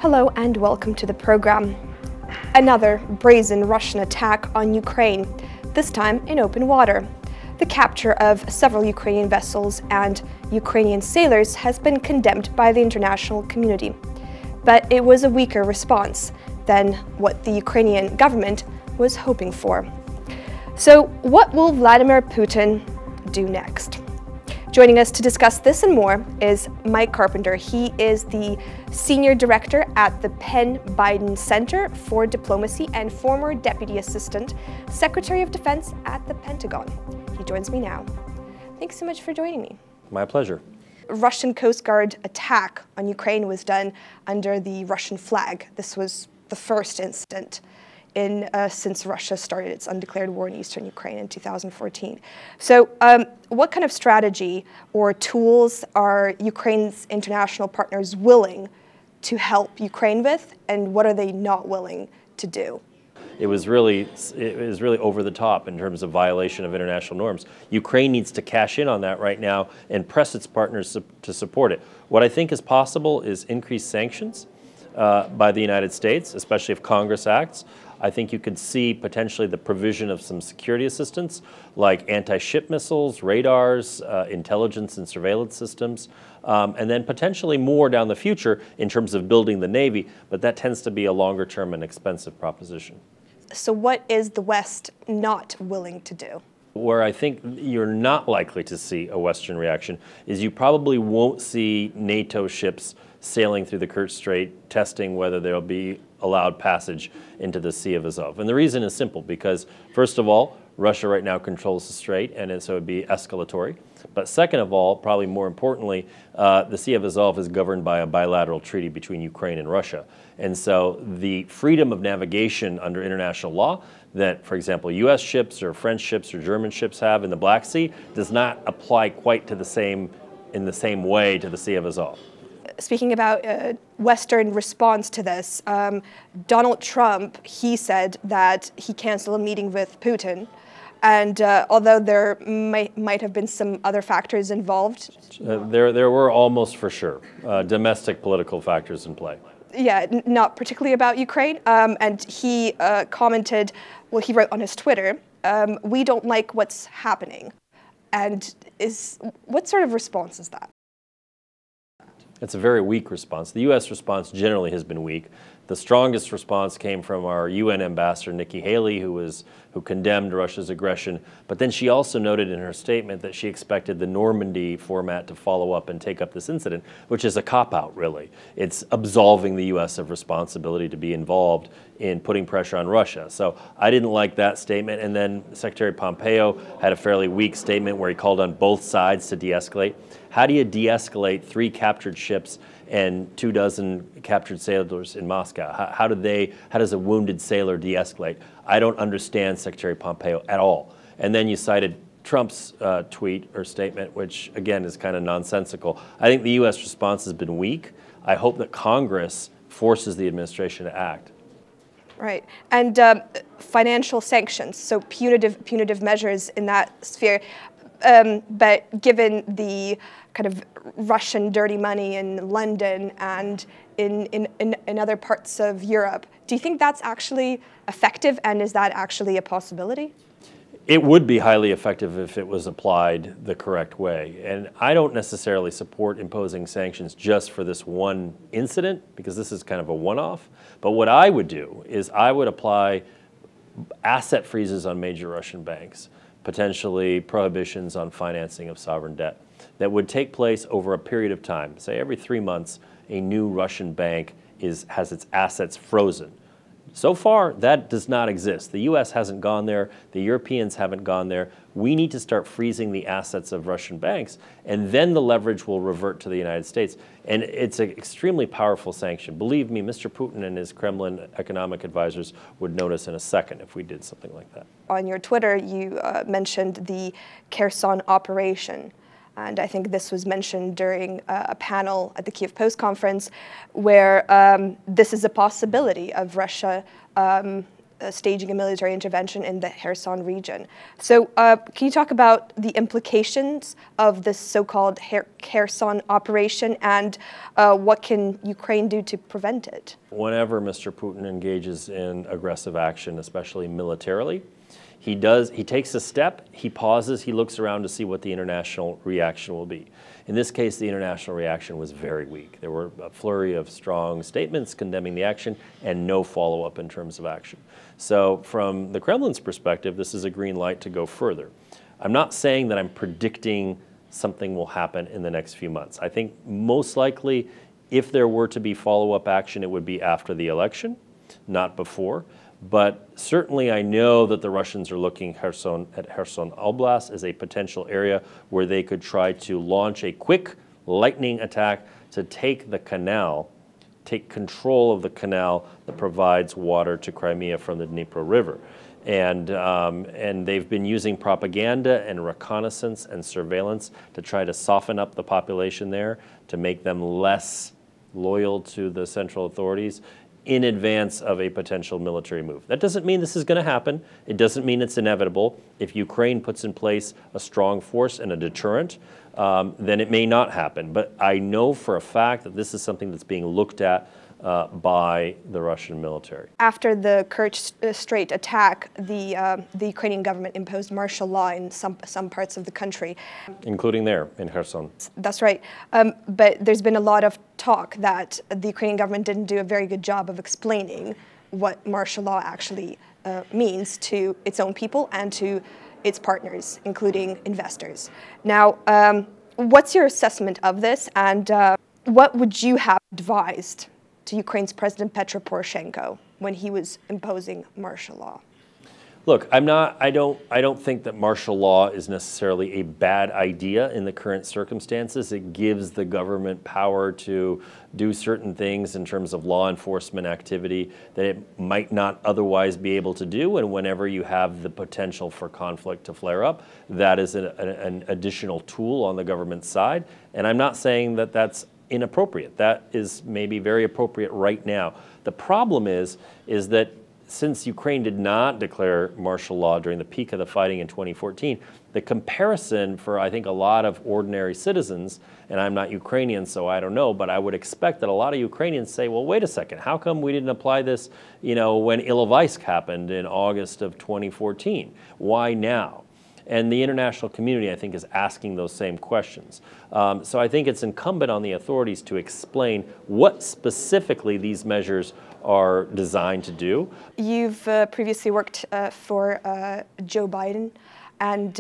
Hello and welcome to the program. Another brazen Russian attack on Ukraine, this time in open water. The capture of several Ukrainian vessels and Ukrainian sailors has been condemned by the international community. But it was a weaker response than what the Ukrainian government was hoping for. So what will Vladimir Putin do next? Joining us to discuss this and more is Mike Carpenter. He is the Senior Director at the Penn Biden Center for Diplomacy and former Deputy Assistant Secretary of Defense at the Pentagon. He joins me now. Thanks so much for joining me. My pleasure. Russian Coast Guard attack on Ukraine was done under the Russian flag. This was the first incident since Russia started its undeclared war in eastern Ukraine in 2014. So what kind of strategy or tools are Ukraine's international partners willing to help Ukraine with, and what are they not willing to do? It was really over the top in terms of violation of international norms. Ukraine needs to cash in on that right now and press its partners to support it. What I think is possible is increased sanctions by the United States, especially if Congress acts. I think you could see potentially the provision of some security assistance like anti-ship missiles, radars, intelligence and surveillance systems, and then potentially more down the future in terms of building the Navy, but that tends to be a longer term and expensive proposition. So what is the West not willing to do? Where I think you're not likely to see a Western reaction is you probably won't see NATO ships sailing through the Kerch Strait, testing whether there will be allowed passage into the Sea of Azov. And the reason is simple, because first of all, Russia right now controls the Strait, and so it would be escalatory. But second of all, probably more importantly, the Sea of Azov is governed by a bilateral treaty between Ukraine and Russia. And so the freedom of navigation under international law that, for example, U.S. ships or French ships or German ships have in the Black Sea does not apply quite to in the same way to the Sea of Azov. Speaking about Western response to this, Donald Trump, he said that he canceled a meeting with Putin. And although there might have been some other factors involved. There were almost for sure domestic political factors in play. Yeah, not particularly about Ukraine. And he commented, well, he wrote on his Twitter, "We don't like what's happening." And what sort of response is that? It's a very weak response. The U.S. response generally has been weak. The strongest response came from our UN ambassador, Nikki Haley, who condemned Russia's aggression. But then she also noted in her statement that she expected the Normandy format to follow up and take up this incident, which is a cop-out, really. It's absolving the U.S. of responsibility to be involved in putting pressure on Russia. So I didn't like that statement. And then Secretary Pompeo had a fairly weak statement where he called on both sides to de-escalate. How do you de-escalate 3 captured ships and 24 captured sailors in Moscow? How does a wounded sailor de-escalate? I don't understand Secretary Pompeo at all. And then you cited Trump's tweet or statement, which again is kind of nonsensical. I think the U.S. response has been weak. I hope that Congress forces the administration to act. Right, and financial sanctions, so punitive measures in that sphere. But given the kind of Russian dirty money in London and in other parts of Europe, do you think that's actually effective, and is that actually a possibility? It would be highly effective if it was applied the correct way. And I don't necessarily support imposing sanctions just for this one incident, because this is kind of a one-off. But what I would do is I would apply asset freezes on major Russian banks, potentially prohibitions on financing of sovereign debt that would take place over a period of time. Say every 3 months, a new Russian bank has its assets frozen. So far, that does not exist. The U.S. hasn't gone there. The Europeans haven't gone there. We need to start freezing the assets of Russian banks, and then the leverage will revert to the United States. And it's an extremely powerful sanction. Believe me, Mr. Putin and his Kremlin economic advisors would notice in a second if we did something like that. On your Twitter, you mentioned the Kherson Operation. And I think this was mentioned during a panel at the Kiev Post conference where this is a possibility of Russia staging a military intervention in the Kherson region. So can you talk about the implications of this so-called Kherson Operation and what can Ukraine do to prevent it? Whenever Mr. Putin engages in aggressive action, especially militarily, he takes a step, he pauses, he looks around to see what the international reaction will be. In this case, the international reaction was very weak. There were a flurry of strong statements condemning the action and no follow-up in terms of action. So from the Kremlin's perspective, this is a green light to go further. I'm not saying that I'm predicting something will happen in the next few months. I think most likely, if there were to be follow-up action, it would be after the election, not before. But certainly I know that the Russians are looking at Kherson Oblast as a potential area where they could try to launch a quick lightning attack to take the canal, take control of the canal that provides water to Crimea from the Dnipro River. And they've been using propaganda and reconnaissance and surveillance to try to soften up the population there, to make them less loyal to the central authorities in advance of a potential military move. That doesn't mean this is going to happen. It doesn't mean it's inevitable. If Ukraine puts in place a strong force and a deterrent, then it may not happen. But I know for a fact that this is something that's being looked at by the Russian military. After the Kerch Strait attack, the Ukrainian government imposed martial law in some parts of the country. Including there, in Kherson. That's right. But there's been a lot of talk that the Ukrainian government didn't do a very good job of explaining what martial law actually means to its own people and to its partners, including investors. Now, what's your assessment of this, and what would you have advised to Ukraine's President Petro Poroshenko when he was imposing martial law? Look, I don't think that martial law is necessarily a bad idea in the current circumstances. It gives the government power to do certain things in terms of law enforcement activity that it might not otherwise be able to do. And whenever you have the potential for conflict to flare up, that is an additional tool on the government side. And I'm not saying that that's inappropriate. That is maybe very appropriate right now. The problem is that since Ukraine did not declare martial law during the peak of the fighting in 2014, the comparison for, I think, a lot of ordinary citizens, and I'm not Ukrainian, so I don't know, but I would expect that a lot of Ukrainians say, well, wait a second, how come we didn't apply this, when Ilovaisk happened in August of 2014? Why now? And the international community, I think, is asking those same questions. So I think it's incumbent on the authorities to explain what specifically these measures are designed to do. You've previously worked for Joe Biden, and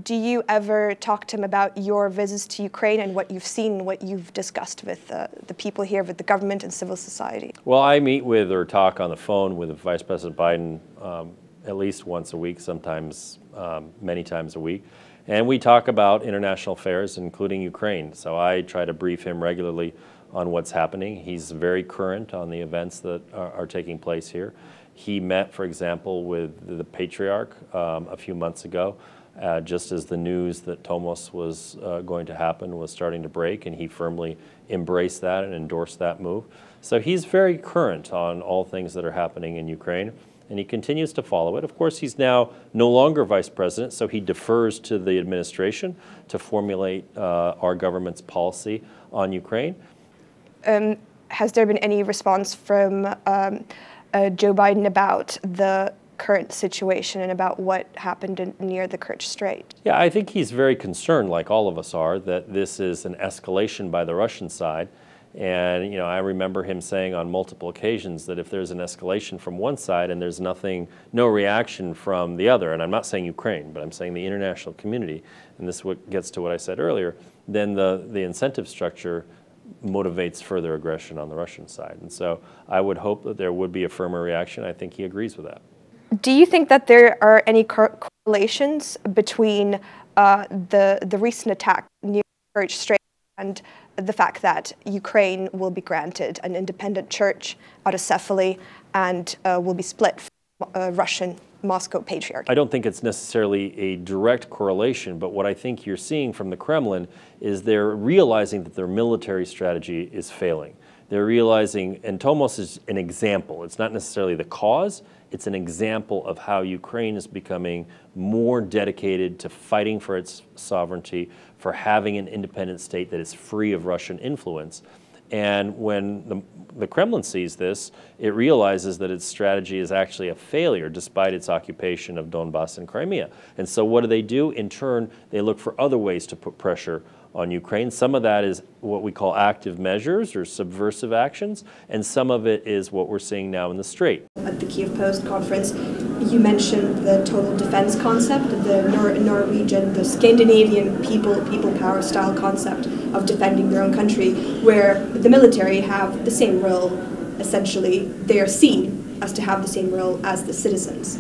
do you ever talk to him about your visits to Ukraine and what you've seen, what you've discussed with the people here, with the government and civil society? Well, I meet with or talk on the phone with Vice President Biden at least once a week, sometimes many times a week. And we talk about international affairs, including Ukraine. So I try to brief him regularly on what's happening. He's very current on the events that are taking place here. He met, for example, with the Patriarch a few months ago, just as the news that Tomos was going to happen was starting to break, and he firmly embraced that and endorsed that move. So he's very current on all things that are happening in Ukraine, and he continues to follow it. Of course, he's now no longer vice president, so he defers to the administration to formulate our government's policy on Ukraine. Has there been any response from Joe Biden about the current situation and about what happened near the Kerch Strait? Yeah, I think he's very concerned, like all of us are, that this is an escalation by the Russian side. And, I remember him saying on multiple occasions that if there's an escalation from one side and there's no reaction from the other, and I'm not saying Ukraine, but I'm saying the international community, and this gets to what I said earlier, then the incentive structure motivates further aggression on the Russian side. And so I would hope that there would be a firmer reaction. I think he agrees with that. Do you think that there are any correlations between the recent attack near Kerch Strait and the fact that Ukraine will be granted an independent church autocephaly and will be split from Russian Moscow Patriarchy? I don't think it's necessarily a direct correlation, but what I think you're seeing from the Kremlin is they're realizing that their military strategy is failing. they're realizing, and Tomos is an example. It's not necessarily the cause, it's an example of how Ukraine is becoming more dedicated to fighting for its sovereignty, for having an independent state that is free of Russian influence. And when the Kremlin sees this, it realizes that its strategy is actually a failure despite its occupation of Donbass and Crimea. And so what do? In turn, they look for other ways to put pressure on Ukraine. Some of that is what we call active measures or subversive actions, and some of it is what we're seeing now in the Strait. At the Kiev Post conference, you mentioned the total defense concept, the Norwegian, the Scandinavian people power style concept of defending their own country, where the military have the same role, essentially. They are seen as to have the same role as the citizens.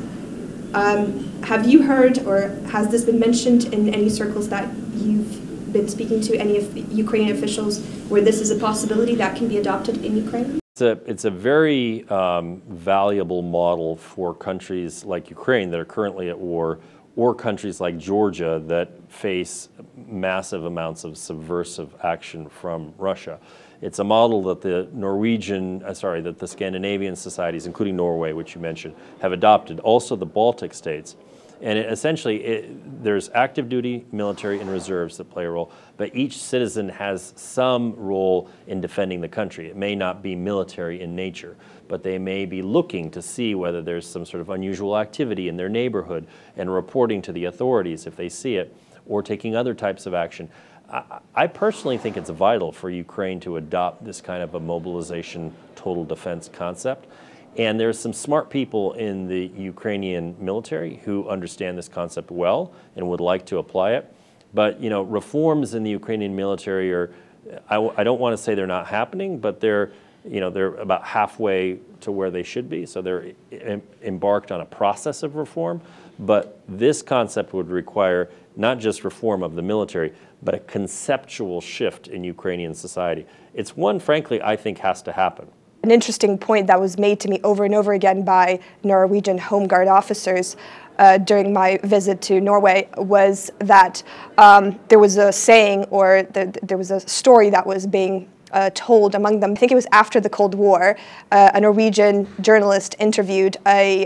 Have you heard, or has this been mentioned in any circles that you've been speaking to, any of the Ukrainian officials, where this is a possibility that can be adopted in Ukraine? It's a very valuable model for countries like Ukraine that are currently at war, or countries like Georgia that face massive amounts of subversive action from Russia. It's a model that that the Scandinavian societies, including Norway, which you mentioned, have adopted. Also the Baltic states. And there's active duty military and reserves that play a role, but each citizen has some role in defending the country. It may not be military in nature, but they may be looking to see whether there's some sort of unusual activity in their neighborhood and reporting to the authorities if they see it, or taking other types of action. I personally think it's vital for Ukraine to adopt this kind of a mobilization total defense concept. And there's some smart people in the Ukrainian military who understand this concept well and would like to apply it. But, reforms in the Ukrainian military are, I don't want to say they're not happening, but they're about halfway to where they should be. So they're embarked on a process of reform. But this concept would require not just reform of the military, but a conceptual shift in Ukrainian society. It's one, frankly, I think has to happen. An interesting point that was made to me over and over again by Norwegian Home Guard officers during my visit to Norway was that there was a saying, or there was a story that was being told among them. I think it was after the Cold War. A Norwegian journalist interviewed a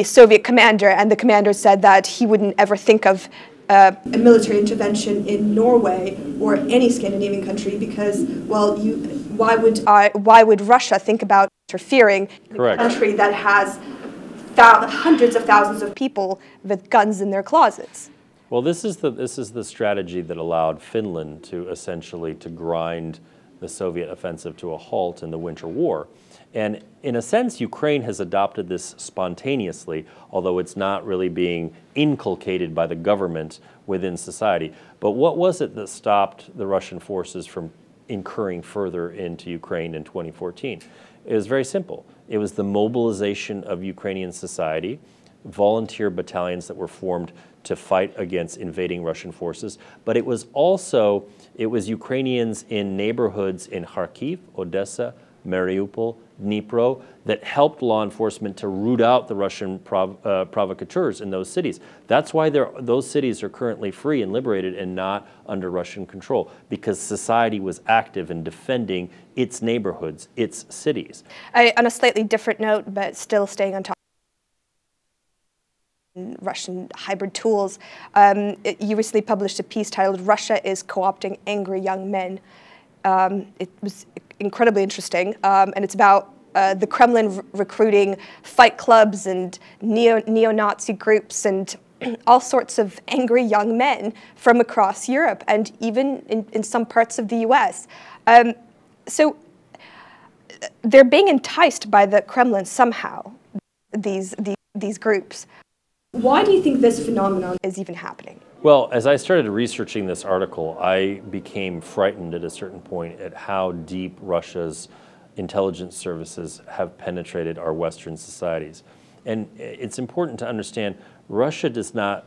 Soviet commander, and the commander said that he wouldn't ever think of a military intervention in Norway or any Scandinavian country because, well, why would Russia think about interfering in a country that has hundreds of thousands of people with guns in their closets? Well, this is the strategy that allowed Finland to essentially grind the Soviet offensive to a halt in the Winter War. And in a sense, Ukraine has adopted this spontaneously, although it's not really being inculcated by the government within society. But what was it that stopped the Russian forces from incurring further into Ukraine in 2014? It was very simple. It was the mobilization of Ukrainian society, volunteer battalions that were formed to fight against invading Russian forces. But it was Ukrainians in neighborhoods in Kharkiv, Odessa, Mariupol, Dnipro, that helped law enforcement to root out the Russian provocateurs in those cities. That's why those cities are currently free and liberated and not under Russian control, because society was active in defending its neighborhoods, its cities. On a slightly different note, but still staying on top of Russian hybrid tools, you recently published a piece titled "Russia is Co-opting Angry Young Men." It was incredibly interesting, and it's about the Kremlin recruiting fight clubs and neo-Nazi groups and all sorts of angry young men from across Europe and even in some parts of the US. So they're being enticed by the Kremlin somehow, these groups. Why do you think this phenomenon is even happening? Well, as I started researching this article, I became frightened at a certain point at how deep Russia's intelligence services have penetrated our Western societies. And it's important to understand Russia does not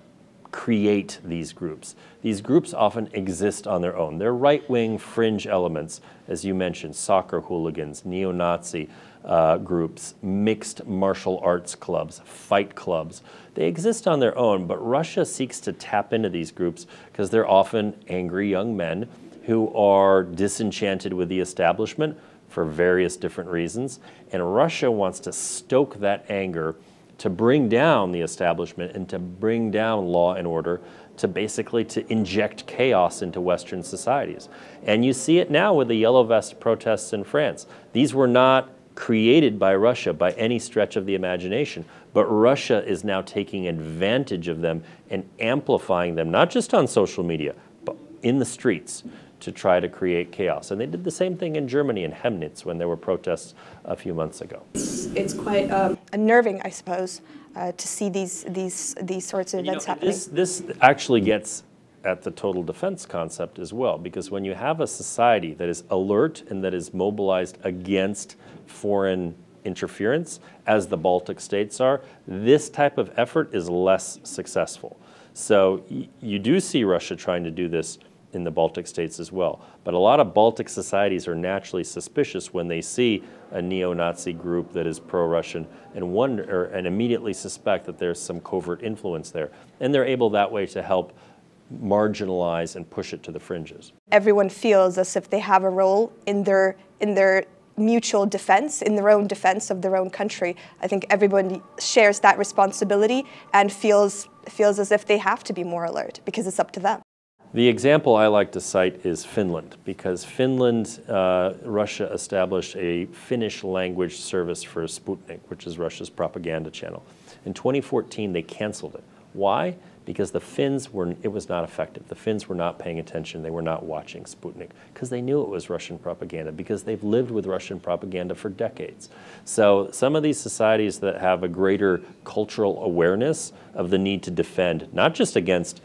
create these groups. These groups often exist on their own. They're right-wing fringe elements, as you mentioned, soccer hooligans, neo-Nazi groups, mixed martial arts clubs, fight clubs. They exist on their own, but Russia seeks to tap into these groups because they're often angry young men who are disenchanted with the establishment for various different reasons. And Russia wants to stoke that anger to bring down the establishment and to bring down law and order, to basically to inject chaos into Western societies. And you see it now with the Yellow Vest protests in France. These were not created by Russia by any stretch of the imagination, but Russia is now taking advantage of them and amplifying them, not just on social media, but in the streets, to try to create chaos. And they did the same thing in Germany, in Chemnitz, when there were protests a few months ago. It's quite unnerving, I suppose, to see these sorts of events happening. This actually gets at the total defense concept as well, because when you have a society that is alert and that is mobilized against foreign interference, as the Baltic states are, this type of effort is less successful. So you do see Russia trying to do this in the Baltic states as well. But a lot of Baltic societies are naturally suspicious when they see a neo-Nazi group that is pro-Russian and wonder and immediately suspect that there's some covert influence there. And they're able that way to help marginalize and push it to the fringes. Everyone feels as if they have a role in their mutual defense, in their own defense of their own country. I think everybody shares that responsibility and feels as if they have to be more alert because it's up to them. The example I like to cite is Finland, because Finland, Russia established a Finnish language service for Sputnik, which is Russia's propaganda channel. In 2014, they canceled it. Why? Because the Finns it was not effective. The Finns were not paying attention. They were not watching Sputnik because they knew it was Russian propaganda, because they've lived with Russian propaganda for decades. So some of these societies that have a greater cultural awareness of the need to defend, not just against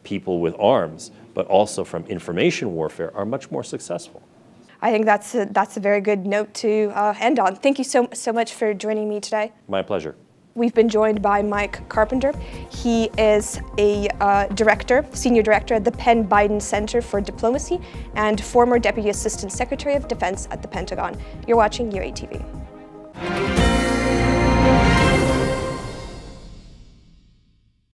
people with arms, but also from information warfare, are much more successful. I think that's a very good note to end on. Thank you so much for joining me today. My pleasure. We've been joined by Mike Carpenter. He is a senior director at the Penn Biden Center for Diplomacy and former Deputy Assistant Secretary of Defense at the Pentagon. You're watching UATV.